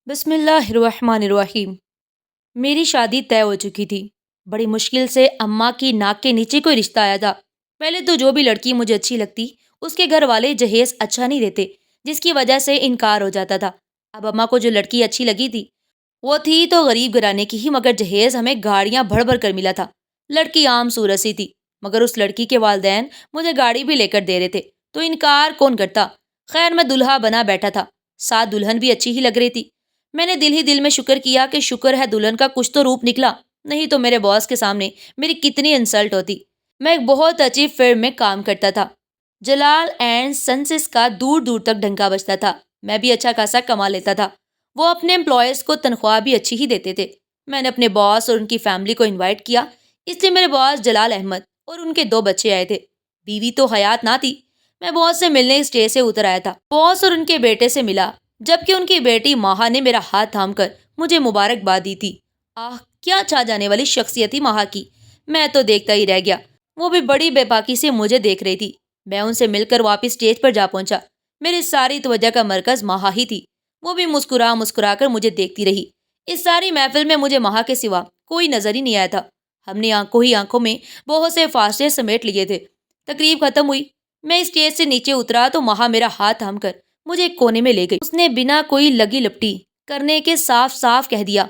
بسم اللہ الرحمن الرحیم۔ میری شادی طے ہو چکی تھی۔ بڑی مشکل سے اماں کی ناک کے نیچے کوئی رشتہ آیا تھا۔ پہلے تو جو بھی لڑکی مجھے اچھی لگتی اس کے گھر والے جہیز اچھا نہیں دیتے، جس کی وجہ سے انکار ہو جاتا تھا۔ اب اماں کو جو لڑکی اچھی لگی تھی وہ تھی تو غریب گھرانے کی ہی، مگر جہیز ہمیں گاڑیاں بھر بھر کر ملا تھا۔ لڑکی عام صورت سی تھی، مگر اس لڑکی کے والدین مجھے گاڑی بھی لے کر دے رہے تھے، تو انکار کون کرتا۔ خیر میں دلہا بنا بیٹھا تھا، ساتھ دلہن بھی اچھی ہی لگ رہی تھی۔ میں نے دل ہی دل میں شکر کیا کہ شکر ہے دلہن کا کچھ تو روپ نکلا، نہیں تو میرے باس کے سامنے میری کتنی انسلٹ ہوتی۔ میں ایک بہت اچھی فرم میں کام کرتا تھا، جلال اینڈ سنسز کا دور دور تک ڈنکا بجتا تھا۔ میں بھی اچھا خاصا کما لیتا تھا۔ وہ اپنے امپلائیز کو تنخواہ بھی اچھی ہی دیتے تھے۔ میں نے اپنے باس اور ان کی فیملی کو انوائٹ کیا، اس لیے میرے باس جلال احمد اور ان کے 2 بچے آئے تھے۔ بیوی تو حیات نہ تھی۔ میں باس سے ملنے اسٹیج سے اتر آیا تھا، باس اور ان کے بیٹے سے ملا، جبکہ ان کی بیٹی ماہا نے میرا ہاتھ تھام کر مجھے مبارکباد دی تھی۔ آہ کیا چھا جانے والی شخصیت تھی ماہا کی، میں تو دیکھتا ہی رہ گیا۔ وہ بھی بڑی بے باکی سے مجھے دیکھ رہی تھی۔ میں ان سے مل کر واپس اسٹیج پر جا پہنچا۔ میری ساری توجہ کا مرکز ماہا ہی تھی۔ وہ بھی مسکرا مسکرا کر مجھے دیکھتی رہی۔ اس ساری محفل میں مجھے ماہا کے سوا کوئی نظر ہی نہیں آیا تھا۔ ہم نے آنکھوں ہی آنکھوں میں بہت سے فاصلے سمیٹ لیے تھے۔ تقریب ختم ہوئی، میں اسٹیج سے نیچے اترا تو ماہا میرا ہاتھ تھام کر مجھے ایک کونے میں لے گئی۔ اس نے بنا کوئی لگی لپٹی کرنے کے صاف صاف کہہ دیا،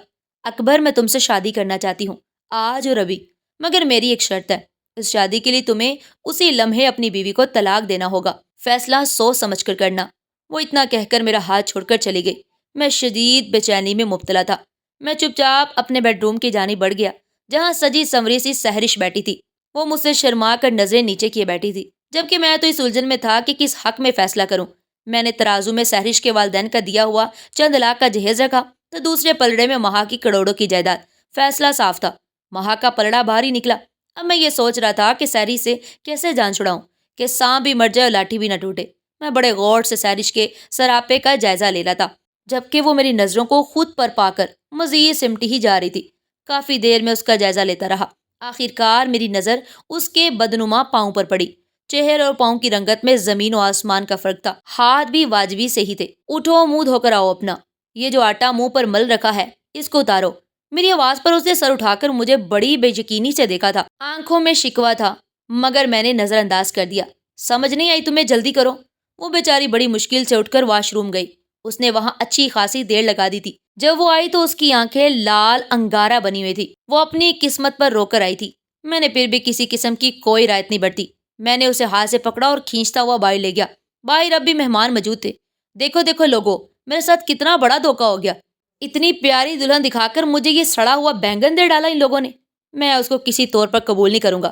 اکبر میں تم سے شادی کرنا چاہتی ہوں، آج اور ابھی، مگر میری ایک شرط ہے۔ اس شادی کے لیے تمہیں اسی لمحے اپنی بیوی کو طلاق دینا ہوگا، فیصلہ سوچ سمجھ کر کرنا۔ وہ اتنا کہہ کر میرا ہاتھ چھوڑ کر چلی گئی۔ میں شدید بے چینی میں مبتلا تھا۔ میں چپ چاپ اپنے بیڈ روم کی جانب بڑھ گیا، جہاں سجی سنوری سی سحرش بیٹھی تھی۔ وہ مجھ سے شرما کر نظریں نیچے کیے بیٹھی تھی، جبکہ میں تو اس الجھن میں تھا کہ کس حق میں فیصلہ کروں۔ میں نے ترازو میں سحرش کے والدین کا دیا ہوا چند لاکھ کا جہیز رکھا، تو دوسرے پلڑے میں ماہا کی کروڑوں کی جائیداد۔ فیصلہ صاف تھا، ماہا کا پلڑا بھاری نکلا۔ اب میں یہ سوچ رہا تھا کہ سحرش سے کیسے جان چھڑاؤں کہ سانپ بھی مر جائے اور لاٹھی بھی نہ ٹوٹے۔ میں بڑے غور سے سحرش کے سراپے کا جائزہ لے رہا تھا، جبکہ وہ میری نظروں کو خود پر پا کر مزید سمٹی ہی جا رہی تھی۔ کافی دیر میں اس کا جائزہ لیتا رہا۔ آخرکار میری نظر اس کے بدنما پاؤں پر پڑی۔ چہر اور پاؤں کی رنگت میں زمین و آسمان کا فرق تھا۔ ہاتھ بھی واجبی سے ہی تھے۔ اٹھو منہ دھو کر آؤ اپنا، یہ جو آٹا منہ پر مل رکھا ہے اس کو اتارو۔ میری آواز پر اس نے سر اٹھا کر مجھے بڑی بے یقینی سے دیکھا تھا۔ آنکھوں میں شکوہ تھا، مگر میں نے نظر انداز کر دیا۔ سمجھ نہیں آئی تمہیں، جلدی کرو۔ وہ بیچاری بڑی مشکل سے اٹھ کر واش روم گئی۔ اس نے وہاں اچھی خاصی دیر لگا دی تھی۔ جب وہ آئی تو اس کی آنکھیں لال انگارہ بنی ہوئی تھی۔ وہ اپنی قسمت پر رو کر آئی تھی۔ میں نے پھر بھی کسی قسم کی کوئی رعایت نہیں برتی۔ میں نے اسے ہاتھ سے پکڑا اور کھینچتا ہوا باہر لے گیا۔ باہر اب بھی مہمان موجود تھے۔ دیکھو دیکھو لوگو، میرے ساتھ کتنا بڑا دھوکہ ہو گیا۔ اتنی پیاری دلہن دکھا کر مجھے یہ سڑا ہوا بینگن دے ڈالا ان لوگوں نے۔ میں اس کو کسی طور پر قبول نہیں کروں گا۔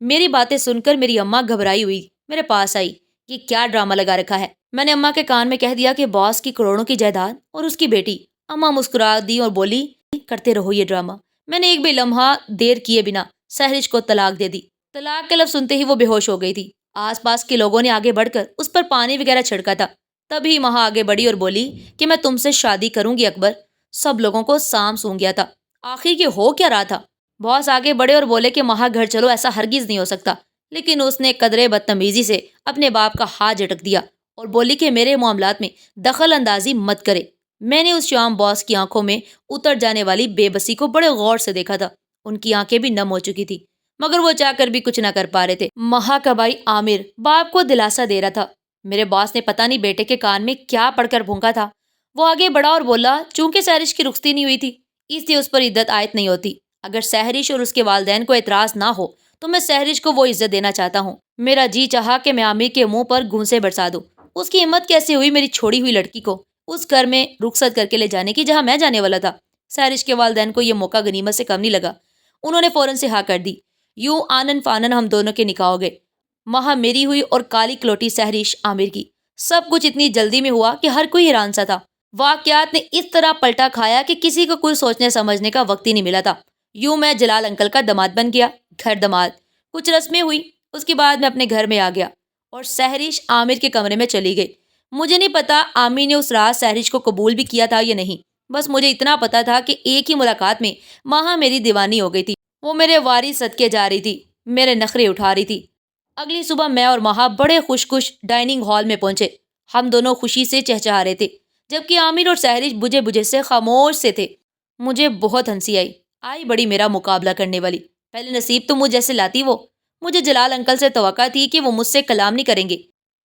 میری باتیں سن کر میری اماں گھبرائی ہوئی میرے پاس آئی۔ یہ کیا ڈرامہ لگا رکھا ہے؟ میں نے اماں کے کان میں کہہ دیا کہ باس کی کروڑوں کی جائیداد اور اس کی بیٹی۔ اماں مسکرا دی اور بولی، کرتے رہو یہ ڈرامہ۔ میں نے ایک بھی لمحہ دیر کیے بنا سحرش کو طلاق دے دی۔ طلاق کے لفظ سنتے ہی وہ بے ہوش ہو گئی تھی۔ آس پاس کے لوگوں نے آگے بڑھ کر اس پر پانی وغیرہ چھڑکا تھا۔ تبھی ماہا آگے بڑھی اور بولی کہ میں تم سے شادی کروں گی اکبر۔ سب لوگوں کو سام سونگ گیا تھا، آخر یہ ہو کیا رہا تھا؟ باس آگے بڑھے اور بولے کہ ماہا گھر چلو، ایسا ہرگز نہیں ہو سکتا۔ لیکن اس نے قدرے بدتمیزی سے اپنے باپ کا ہاتھ جھٹک دیا اور بولی کہ میرے معاملات میں دخل اندازی مت کرے۔ میں نے اس شام باس کی آنکھوں میں اتر جانے والی بے بسی کو بڑے غور سے دیکھا تھا۔ ان کی آنکھیں بھی نم ہو چکی تھی، مگر وہ چاہ کر بھی کچھ نہ کر پا رہے تھے۔ ماہا کا بھائی عامر باپ کو دلاسا دے رہا تھا۔ میرے باس نے پتہ نہیں بیٹے کے کان میں کیا پڑھ کر پھونکا تھا۔ وہ آگے بڑھا اور بولا، چونکہ سحرش کی رخصتی نہیں ہوئی تھی اس لیے اس پر عدت عائد نہیں ہوتی۔ اگر سحرش اور اس کے والدین کو اعتراض نہ ہو تو میں سحرش کو وہ عزت دینا چاہتا ہوں۔ میرا جی چاہا کہ میں عامر کے منہ پر گھونسے برسا دوں۔ اس کی ہمت کیسے ہوئی میری چھوڑی ہوئی لڑکی کو اس گھر میں رخصت کر کے لے جانے کی جہاں میں جانے والا تھا۔ سحرش کے والدین کو یہ موقع غنیمت سے کم نہیں لگا۔ انہوں نے فوراً سے ہاں کر دی۔ یوں آنن فانن ہم دونوں کے نکاح ہو گئے۔ ماہا میری ہوئی اور کالی کلوٹی سحرش عامر کی۔ سب کچھ اتنی جلدی میں ہوا کہ ہر کوئی حیران سا تھا۔ واقعات نے اس طرح پلٹا کھایا کہ کسی کو کچھ سوچنے سمجھنے کا وقت ہی نہیں ملا تھا۔ یوں میں جلال انکل کا داماد بن گیا، گھر داماد۔ کچھ رسمیں ہوئی، اس کے بعد میں اپنے گھر میں آ گیا اور سحرش عامر کے کمرے میں چلی گئی۔ مجھے نہیں پتا عامر نے اس رات سحرش کو قبول بھی کیا تھا یا نہیں، بس مجھے اتنا پتا تھا کہ ایک ہی ملاقات میں ماہا میری دیوانی ہو گئی تھی۔ وہ میرے واری صدقے جا رہی تھی، میرے نخرے اٹھا رہی تھی۔ اگلی صبح میں اور ماہا بڑے خوش ڈائننگ ہال میں پہنچے۔ ہم دونوں خوشی سے چہچہا رہے تھے۔ جبکہ عامر اور سحرش بجھے بجھے سے خاموش سے تھے۔ مجھے بہت ہنسی آئی بڑی میرا مقابلہ کرنے والی، پہلے نصیب تو مجھ جیسے لاتی وہ۔ مجھے جلال انکل سے توقع تھی کہ وہ مجھ سے کلام نہیں کریں گے،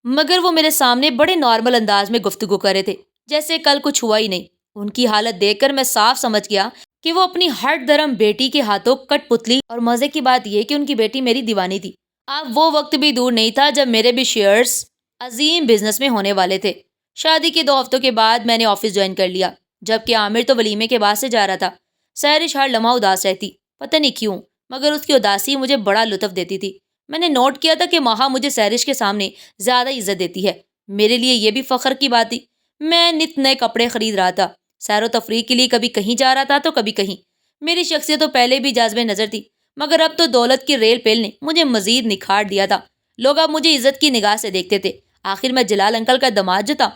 مگر وہ میرے سامنے بڑے نارمل انداز میں گفتگو کر رہے تھے، جیسے کل کچھ ہوا ہی نہیں۔ ان کی حالت دیکھ کر میں صاف سمجھ گیا کہ وہ اپنی ہٹ درم بیٹی کے ہاتھوں کٹ پتلی، اور مزے کی بات یہ کہ ان کی بیٹی میری دیوانی تھی۔ اب وہ وقت بھی دور نہیں تھا جب میرے بھی شیئرز عظیم بزنس میں ہونے والے تھے۔ شادی کے 2 ہفتوں کے بعد میں نے آفس جوائن کر لیا، جبکہ عامر تو ولیمے کے بعد سے جا رہا تھا۔ سحرش ہر لمحہ اداس رہتی، پتہ نہیں کیوں، مگر اس کی اداسی مجھے بڑا لطف دیتی تھی۔ میں نے نوٹ کیا تھا کہ ماہا مجھے سحرش کے سامنے زیادہ عزت دیتی ہے۔ میرے لیے یہ بھی فخر کی بات تھی۔ میں نت نئے کپڑے خرید رہا تھا، سیر و تفریح کے لیے کبھی کہیں جا رہا تھا تو کبھی کہیں۔ میری شخصیت تو پہلے بھی جاذب نظر تھی، مگر اب تو دولت کی ریل پیل نے مجھے مزید نکھار دیا تھا۔ لوگ اب مجھے عزت کی نگاہ سے دیکھتے تھے۔ آخر میں جلال انکل کا داماد جو تھا۔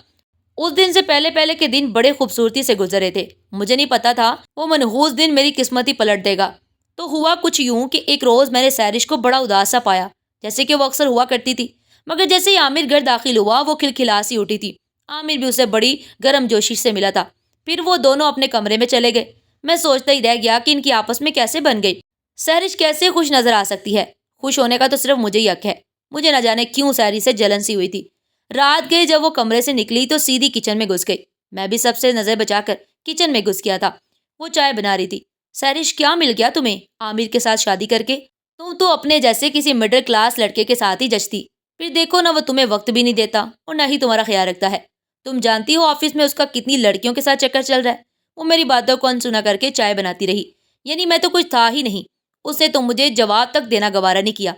اس دن سے پہلے کے دن بڑے خوبصورتی سے گزرے تھے۔ مجھے نہیں پتا تھا وہ منحوس دن میری قسمت ہی پلٹ دے گا۔ تو ہوا کچھ یوں کہ ایک روز میں نے سحرش کو بڑا اداس سا پایا، جیسے کہ وہ اکثر ہوا کرتی تھی، مگر جیسے ہی عامر گھر داخل ہوا وہ کھلکھلا سی اٹھی تھی۔ عامر بھی اسے بڑی گرم جوشی سے ملا تھا۔ پھر وہ دونوں اپنے کمرے میں چلے گئے۔ میں سوچتا ہی رہ گیا کہ ان کی آپس میں کیسے بن گئی۔ سحرش کیسے خوش نظر آ سکتی ہے؟ خوش ہونے کا تو صرف مجھے ہی حق ہے۔ مجھے نہ جانے کیوں سحرش سے جلن سی ہوئی تھی۔ رات گئے جب وہ کمرے سے نکلی تو سیدھی کچن میں گھس گئی۔ میں بھی سب سے نظر بچا کر کچن میں گھس گیا تھا۔ وہ چائے بنا رہی تھی۔ سحرش کیا مل گیا تمہیں عامر کے ساتھ شادی کر کے؟ تم تو اپنے جیسے کسی مڈل کلاس لڑکے کے ساتھ ہی جچتی۔ پھر دیکھو نہ وہ تمہیں وقت بھی نہیں دیتا اور نہ ہی تمہارا خیال رکھتا ہے۔ تم جانتی ہو آفس میں اس کا کتنی لڑکیوں کے ساتھ چکر چل رہا ہے۔ وہ میری باتوں کو انسنا کر کے چائے بناتی رہی، یعنی میں تو کچھ تھا ہی نہیں۔ اس نے تو مجھے جواب تک دینا گوارا نہیں کیا۔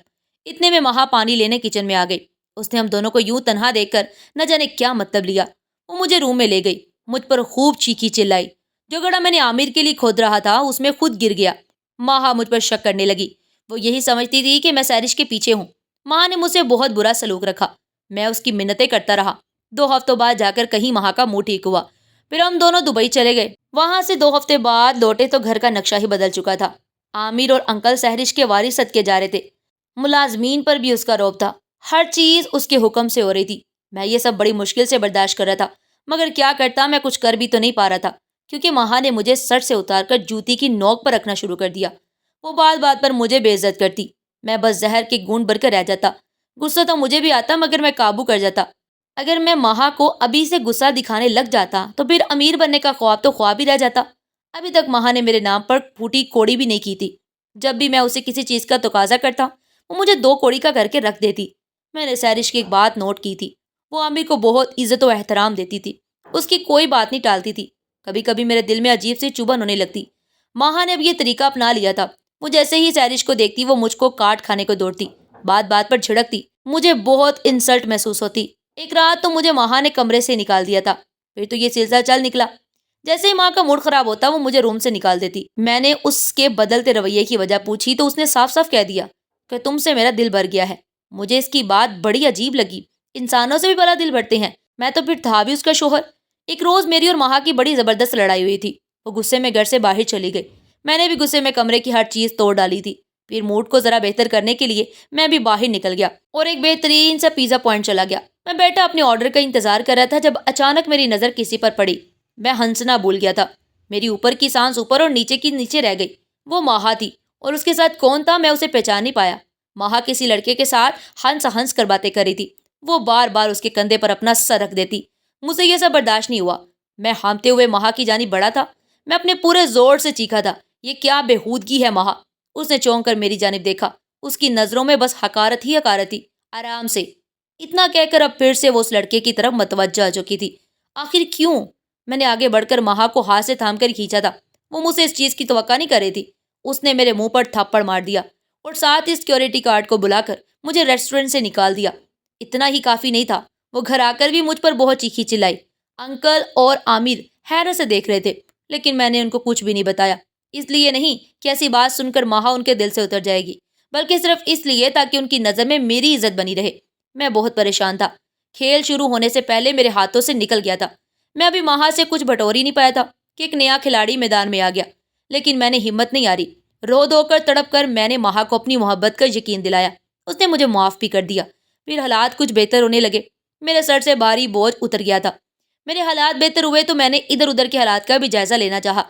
اتنے میں مہا پانی لینے کچن میں آ گئی۔ اس نے ہم دونوں کو یوں تنہا دیکھ کر نہ جانے کیا مطلب لیا۔ وہ مجھے روم میں لے گئی، مجھ پر خوب چیخی چلائی۔ جو گڑھا میں نے عامر کے لیے کھود رہا تھا اس میں خود گر گیا۔ ماہا مجھ پر شک کرنے لگی۔ وہ یہی سمجھتی تھی کہ میں سحرش کے پیچھے ہوں۔ ماں نے مجھ سے بہت برا سلوک رکھا۔ میں اس کی منتیں کرتا رہا۔ 2 ہفتوں بعد جا کر کہیں ماہا کا منہ ٹھیک ہوا۔ پھر ہم دونوں دبئی چلے گئے۔ وہاں سے 2 ہفتے بعد لوٹے تو گھر کا نقشہ ہی بدل چکا تھا۔ عامر اور انکل سحرش کے وارث صدقے جا رہے تھے۔ ملازمین پر بھی اس کا رعب تھا۔ ہر چیز اس کے حکم سے ہو رہی تھی۔ میں یہ سب بڑی مشکل سے برداشت کر رہا تھا، مگر کیا کرتا، میں کچھ کر بھی تو نہیں پا رہا تھا، کیونکہ ماہا نے مجھے سر سے اتار کر جوتی کی نوک پر رکھنا شروع کر دیا۔ وہ بات بات پر مجھے بے عزت کرتی۔ میں بس زہر کے گھونٹ بھر کر رہ جاتا۔ غصہ تو مجھے بھی آتا، مگر میں قابو کر جاتا۔ اگر میں ماہا کو ابھی سے غصہ دکھانے لگ جاتا تو پھر امیر بننے کا خواب تو خواب ہی رہ جاتا۔ ابھی تک ماہا نے میرے نام پر پھوٹی کوڑی بھی نہیں کی تھی۔ جب بھی میں اسے کسی چیز کا تقاضا کرتا وہ مجھے 2 کوڑی کا کر کے رکھ دیتی۔ میں نے سحرش کی ایک بات نوٹ کی تھی، وہ عامر کو بہت عزت و احترام دیتی تھی، اس کی کوئی بات نہیں ٹالتی تھی۔ کبھی کبھی میرے دل میں عجیب سی چبھن ہونے لگتی۔ ماہا نے اب یہ طریقہ اپنا لیا تھا۔ وہ جیسے ہی سحرش کو دیکھتی وہ مجھ کو کاٹ کھانے کو دوڑتی، بات بات پر جھڑکتی۔ مجھے بہت انسلٹ محسوس ہوتی۔ ایک رات تو مجھے ماہا نے کمرے سے نکال دیا تھا۔ پھر تو یہ سلسلہ چل نکلا۔ جیسے ہی ماں کا موڈ خراب ہوتا وہ مجھے روم سے نکال دیتی۔ میں نے اس کے بدلتے رویے کی وجہ پوچھی تو اس نے صاف صاف کہہ دیا کہ تم سے میرا دل بھر گیا ہے۔ مجھے اس کی بات بڑی عجیب لگی۔ انسانوں سے بھی بڑا دل بھرتے ہیں۔ میں تو پھر تھا بھی اس کا شوہر۔ ایک روز میری اور ماہا کی بڑی زبردست لڑائی ہوئی تھی۔ وہ غصے میں گھر سے باہر چلی گئی۔ میں نے بھی غصے میں کمرے کی ہر چیز توڑ ڈالی تھی۔ پھر موڈ کو ذرا بہتر کرنے کے لیے میں بھی باہر نکل گیا اور ایک بہترین سا پیزا پوائنٹ چلا گیا۔ میں بیٹھا اپنے آرڈر کا انتظار کر رہا تھا جب اچانک میری نظر کسی پر پڑی۔ میں ہنسنا بھول گیا تھا۔ میری اوپر کی سانس اوپر اور نیچے کی نیچے رہ گئی۔ وہ ماہا تھی اور اس کے ساتھ کون تھا میں اسے پہچان نہیں پایا۔ ماہا کسی لڑکے کے ساتھ ہنس ہنس کر باتیں کر رہی تھی۔ وہ بار بار اس کے کندھے پر اپنا سر رکھ دیتی۔ مجھ سے یہ سب برداشت نہیں ہوا۔ میں ہامتے ہوئے ماہا کی جانب بڑھا تھا۔ میں اپنے پورے زور سے چیخا تھا، یہ کیا بےہودگی ہے ماہا۔ اس نے چونک کر میری جانب دیکھا۔ اس کی نظروں میں بس حقارت ہی حقارت تھی۔ آرام سے، اتنا کہہ کر اب پھر سے وہ اس لڑکے کی طرف متوجہ ہو چکی تھی۔ آخر کیوں؟ میں نے آگے بڑھ کر ماہا کو ہاتھ سے تھام کر کھینچا تھا۔ وہ مجھ سے اس چیز کی توقع نہیں کر رہی تھی۔ اس نے میرے منہ پر تھپڑ مار دیا اور ساتھ ہی سیکیورٹی گارڈ کو بلا کر مجھے ریسٹورنٹ سے نکال دیا۔ اتنا ہی کافی نہیں تھا، وہ گھر آ کر بھی مجھ پر بہت چیخی چلائی۔ انکل اور عامر حیرت سے دیکھ رہے تھے، لیکن میں نے ان کو کچھ بھی نہیں بتایا۔ اس لیے نہیں کہ ایسی بات سن کر ماہا ان کے دل سے اتر جائے گی، بلکہ صرف اس لیے تاکہ ان کی نظر میں میری عزت بنی رہے۔ میں بہت پریشان تھا۔ کھیل شروع ہونے سے پہلے میرے ہاتھوں سے نکل گیا تھا۔ میں ابھی ماہا سے کچھ بٹور ہی نہیں پایا تھا کہ ایک نیا کھلاڑی میدان میں آ گیا، لیکن میں نے ہمت نہیں ہاری۔ رو دھو کر تڑپ کر میں نے ماہا کو اپنی محبت کا یقین دلایا۔ اس نے مجھے معاف بھی کر دیا۔ پھر حالات کچھ بہتر ہونے لگے۔ میرے سر سے بھاری بوجھ اتر گیا تھا۔ میرے حالات بہتر ہوئے تو میں نے ادھر ادھر کے حالات کا بھی جائزہ لینا چاہا۔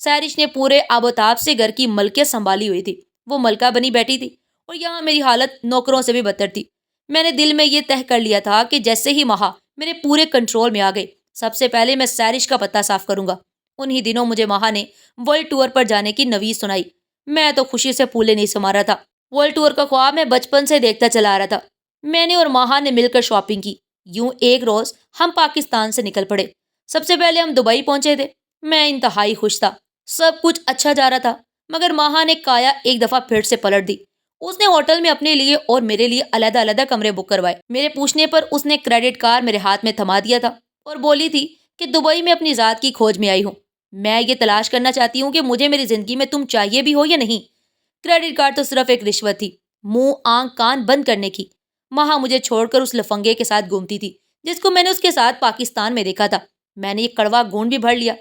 سہرش نے پورے آب و تاب سے گھر کی ملکیت سنبھالی ہوئی تھی، وہ ملکہ بنی بیٹھی تھی، اور یہاں میری حالت نوکروں سے بھی بدتر تھی۔ میں نے دل میں یہ طے کر لیا تھا کہ جیسے ہی مہا میرے پورے کنٹرول میں آ گئی، سب سے پہلے میں سہرش کا پتہ صاف کروں گا۔ انہی دنوں مجھے مہا نے ورلڈ ٹور پر جانے کی نوید سنائی۔ میں تو خوشی سے پھولے نہیں سما رہا تھا۔ ورلڈ ٹور کا خواب میں بچپن سے دیکھتا چلا آ رہا تھا۔ میں نے اور مہا نے مل کر شاپنگ کی۔ یوں ایک روز ہم پاکستان سے نکل پڑے۔ سب سے پہلے ہم دبئی پہنچے تھے۔ میں انتہائی خوش تھا، سب کچھ اچھا جا رہا تھا، مگر مہا نے کایا ایک دفعہ پھر سے پلٹ دی۔ اس نے ہوٹل میں اپنے لیے اور میرے لیے علیحدہ علیحدہ کمرے بک کروائے۔ میرے پوچھنے پر اس نے کریڈٹ کارڈ میرے ہاتھ میں تھما دیا تھا اور بولی تھی کہ دبئی میں اپنی ذات کی کھوج میں آئی ہوں، میں یہ تلاش کرنا چاہتی ہوں کہ مجھے میری زندگی میں تم چاہیے بھی ہو یا نہیں۔ کریڈٹ کارڈ تو صرف ایک رشوت تھی، منہ آنکھ کان بند کرنے کی۔ مہا مجھے چھوڑ کر اس لفنگے کے ساتھ گھومتی تھی جس کو میں نے اس کے ساتھ پاکستان میں دیکھا تھا۔ میں نے یہ کڑوا گونڈ بھی بھر لیا۔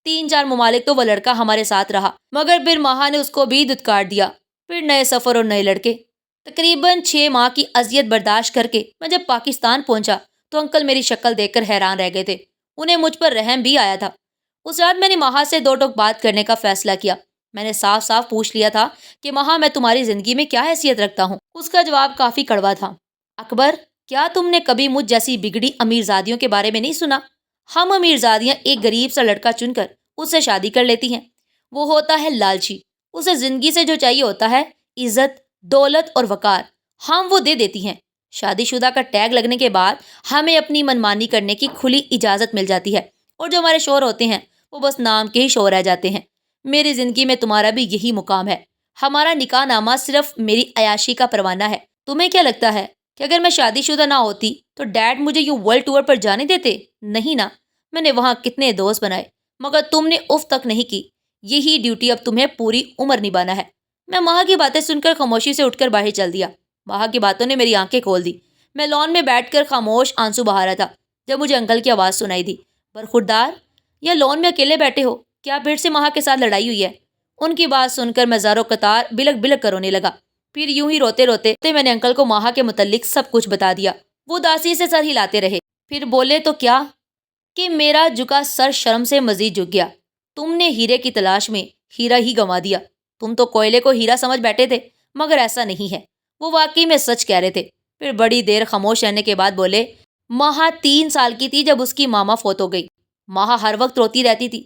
3-4 ممالک تو وہ لڑکا ہمارے ساتھ رہا، مگر پھر مہا نے اس کو بھی دھتکار دیا۔ پھر نئے سفر اور نئے لڑکے۔ تقریباً 6 ماہ کی اذیت برداشت کر کے میں جب پاکستان پہنچا تو انکل میری شکل دیکھ کر حیران رہ گئے تھے۔ انہیں مجھ پر رحم بھی آیا تھا۔ اس رات میں نے مہا سے 2 ٹوک بات کرنے کا فیصلہ کیا۔ میں نے صاف صاف پوچھ لیا تھا کہ مہا میں تمہاری زندگی میں کیا حیثیت رکھتا ہوں۔ اس کا جواب کافی کڑوا تھا۔ اکبر، کیا تم نے کبھی مجھ جیسی بگڑی امیرزادیوں کے بارے میں نہیں سنا؟ ہم امیرزادیاں ایک غریب سا لڑکا چن کر اس سے شادی کر لیتی ہیں۔ وہ ہوتا ہے لالچی، اسے زندگی سے جو چاہیے ہوتا ہے، عزت، دولت اور وقار، ہم وہ دے دیتی ہیں۔ شادی شدہ کا ٹیگ لگنے کے بعد ہمیں اپنی منمانی کرنے کی کھلی اجازت مل جاتی ہے، اور جو ہمارے شوہر ہوتے ہیں وہ بس نام کے ہی شوہر رہ جاتے ہیں۔ میری زندگی میں تمہارا بھی یہی مقام ہے۔ ہمارا نکاح نامہ صرف میری عیاشی کا پروانہ ہے۔ تمہیں کیا لگتا ہے کہ اگر میں شادی شدہ نہ ہوتی تو ڈیڈ مجھے یوں ورلڈ ٹور پر جانے دیتے؟ نہیں نا۔ میں نے وہاں کتنے دوست بنائے، مگر تم نے اف تک نہیں کی۔ یہی ڈیوٹی اب تمہیں پوری عمر نبھانا ہے۔ میں مہا کی باتیں سن کر خاموشی سے اٹھ کر باہر چل دیا۔ مہا کی باتوں نے میری آنکھیں کھول دی۔ میں لان میں بیٹھ کر خاموش آنسو بہا رہا تھا جب مجھے انکل کی آواز سنائی دی، برخوردار، یا لان میں اکیلے بیٹھے ہو؟ کیا پھر سے مہا کے ساتھ لڑائی ہوئی ہے؟ ان کی بات سن کر میں زاروں قطار بلک بلک کر رونے لگا۔ پھر یوں ہی روتے روتے میں نے انکل کو مہا کے متعلق سب کچھ بتا دیا۔ وہ اداسی سے سر ہلاتے رہے، پھر بولے تو کیا کہ میرا جھکا سر شرم سے مزید جھک گیا۔ تم نے ہیرے کی تلاش میں ہیرا ہی گنوا دیا۔ تم تو کوئلے کو ہیرا سمجھ بیٹھے تھے، مگر ایسا نہیں ہے۔ وہ واقعی میں سچ کہہ رہے تھے۔ پھر بڑی دیر خاموش رہنے کے بعد بولے، مہا 3 سال کی تھی جب اس کی ماما فوت ہو گئی۔ مہا ہر وقت روتی رہتی تھی۔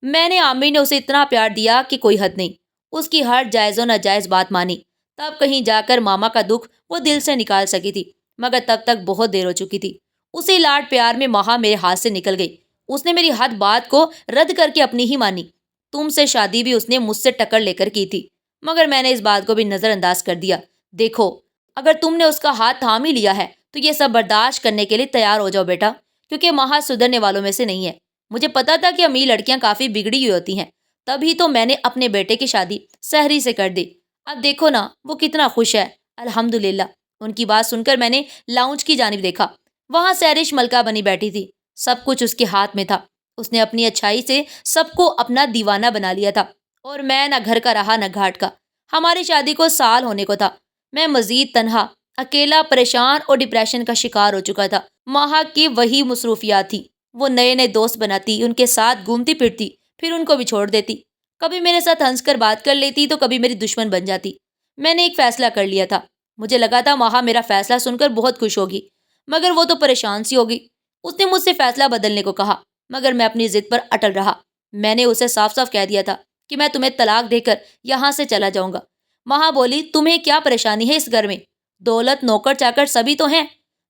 میں نے عامر نے اسے اتنا پیار دیا کہ کوئی حد نہیں۔ اس کی ہر جائز و ناجائز بات مانی، تب کہیں جا کر ماما کا دکھ وہ دل سے نکال سکی تھی، مگر تب تک بہت دیر ہو چکی تھی۔ اسی لاڈ پیار میں مہا میرے ہاتھ سے نکل گئی۔ اس نے میری ہر بات کو رد کر کے اپنی ہی مانی۔ تم سے شادی بھی اس نے مجھ سے ٹکر لے کر کی تھی، مگر میں نے اس بات کو بھی نظر انداز کر دیا۔ دیکھو، اگر تم نے اس کا ہاتھ تھام ہی لیا ہے تو یہ سب برداشت کرنے کے لیے تیار ہو جاؤ بیٹا، کیونکہ مہا سدھرنے والوں میں سے نہیں ہے۔ مجھے پتا تھا کہ امیر لڑکیاں کافی بگڑی ہوئی ہوتی ہیں، تبھی تو میں نے اپنے بیٹے کی شادی سحری سے کر دی۔ اب دیکھو نا وہ کتنا خوش ہے، الحمدللہ۔ ان کی بات سن کر میں نے لاؤنج کی جانب دیکھا۔ وہاں سہرش ملکہ بنی بیٹھی تھی، سب کچھ اس کے ہاتھ میں تھا۔ اس نے اپنی اچھائی سے سب کو اپنا دیوانہ بنا لیا تھا، اور میں نہ گھر کا رہا نہ گھاٹ کا۔ ہماری شادی کو سال ہونے کو تھا۔ میں مزید تنہا، اکیلا، پریشان اور ڈپریشن کا شکار ہو چکا تھا۔ مہا کی وہی مصروفیات تھی، وہ نئے نئے دوست بناتی، ان کے ساتھ گھومتی پھرتی، پھر ان کو بھی چھوڑ دیتی۔ کبھی میرے ساتھ ہنس کر بات کر لیتی تو کبھی میری دشمن بن جاتی۔ میں نے ایک فیصلہ کر لیا تھا۔ مجھے لگا تھا مہا میرا فیصلہ سن کر بہت خوش ہوگی، مگر وہ تو پریشان سی ہوگی۔ اس نے مجھ سے فیصلہ بدلنے کو کہا، مگر میں اپنی ضد پر اٹل رہا۔ میں نے اسے صاف صاف کہہ دیا تھا کہ میں تمہیں طلاق دے کر یہاں سے چلا جاؤں گا۔ مہا بولی، تمہیں کیا پریشانی ہے اس گھر میں؟ دولت، نوکر چاکر سبھی تو ہیں۔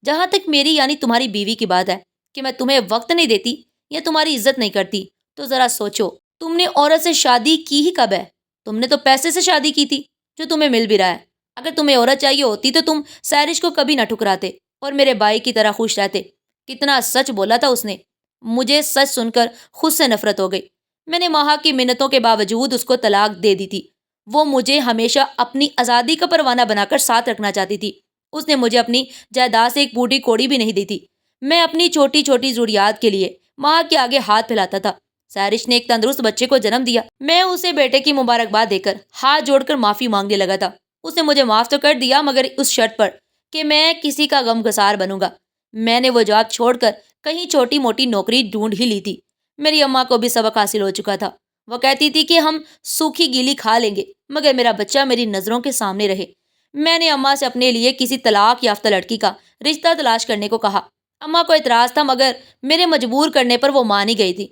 جہاں تک میری یعنی تمہاری بیوی کی بات ہے کہ میں تمہیں وقت نہیں دیتی یا تمہاری عزت نہیں کرتی، تو ذرا سوچو، تم نے عورت سے شادی کی ہی کب ہے؟ تم نے تو پیسے سے شادی کی تھی، جو تمہیں مل بھی رہا ہے۔ اگر تمہیں عورت چاہیے ہوتی تو تم سہرش کو کبھی نہ ٹھکراتے اور میرے بھائی کی طرح خوش رہتے۔ کتنا سچ بولا تھا اس نے۔ مجھے سچ سن کر خود سے نفرت ہو گئی۔ میں نے مہا کی منتوں کے باوجود اس کو طلاق دے دی تھی۔ وہ مجھے ہمیشہ اپنی آزادی کا پروانہ بنا کر ساتھ رکھنا چاہتی تھی۔ اس نے مجھے اپنی جائیداد سے ایک بوٹی کوڑی بھی نہیں دی تھی۔ میں اپنی چھوٹی چھوٹی ضروریات کے لیے مہا کے آگے ہاتھ پھیلاتا تھا۔ سہرش نے ایک تندرست بچے کو جنم دیا۔ میں اسے بیٹے کی مبارکباد دے کر ہاتھ جوڑ کر معافی مانگنے لگا تھا۔ اس نے مجھے معاف تو کر دیا، مگر اس شرط پر کہ میں کسی کا غم گسار بنوں گا۔ میں نے وہ جواب چھوڑ کر کہیں چھوٹی موٹی نوکری ڈھونڈ ہی لی تھی۔ میری اماں کو بھی سبق حاصل ہو چکا تھا۔ وہ کہتی تھی کہ ہم سوکھی گیلی کھا لیں گے مگر میرا بچہ میری نظروں کے سامنے رہے۔ میں نے اماں سے اپنے لیے کسی طلاق یافتہ لڑکی کا رشتہ تلاش کرنے کو کہا۔ اماں کو اعتراض تھا مگر میرے مجبور کرنے پر وہ مان ہی گئی تھی۔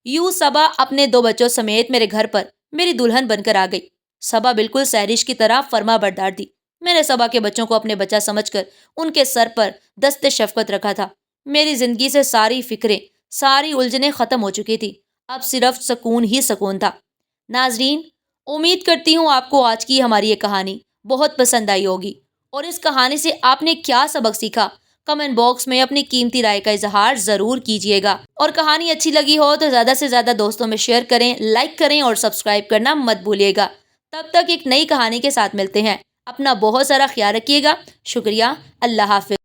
یوں صبا اپنے 2 بچوں سمیت میرے گھر پر میری دلہن بن کر آ گئی۔ صبا بالکل سہرش کی طرح فرما بردار تھی۔ میں نے صبا کے بچوں کو اپنے بچہ سمجھ کر ان کے سر پر دست شفقت رکھا تھا۔ میری زندگی سے ساری فکریں، ساری الجھنیں ختم ہو چکی تھی۔ اب صرف سکون ہی سکون تھا۔ ناظرین، امید کرتی ہوں آپ کو آج کی ہماری یہ کہانی بہت پسند آئی ہوگی، اور اس کہانی سے آپ نے کیا سبق سیکھا کمنٹ باکس میں اپنی قیمتی رائے کا اظہار ضرور کیجیے گا۔ اور کہانی اچھی لگی ہو تو زیادہ سے زیادہ دوستوں میں شیئر کریں، لائک کریں اور سبسکرائب کرنا مت بھولیے گا۔ تب تک ایک نئی کہانی کے ساتھ ملتے ہیں۔ اپنا بہت سارا خیال رکھیے گا۔ شکریہ۔ اللہ حافظ۔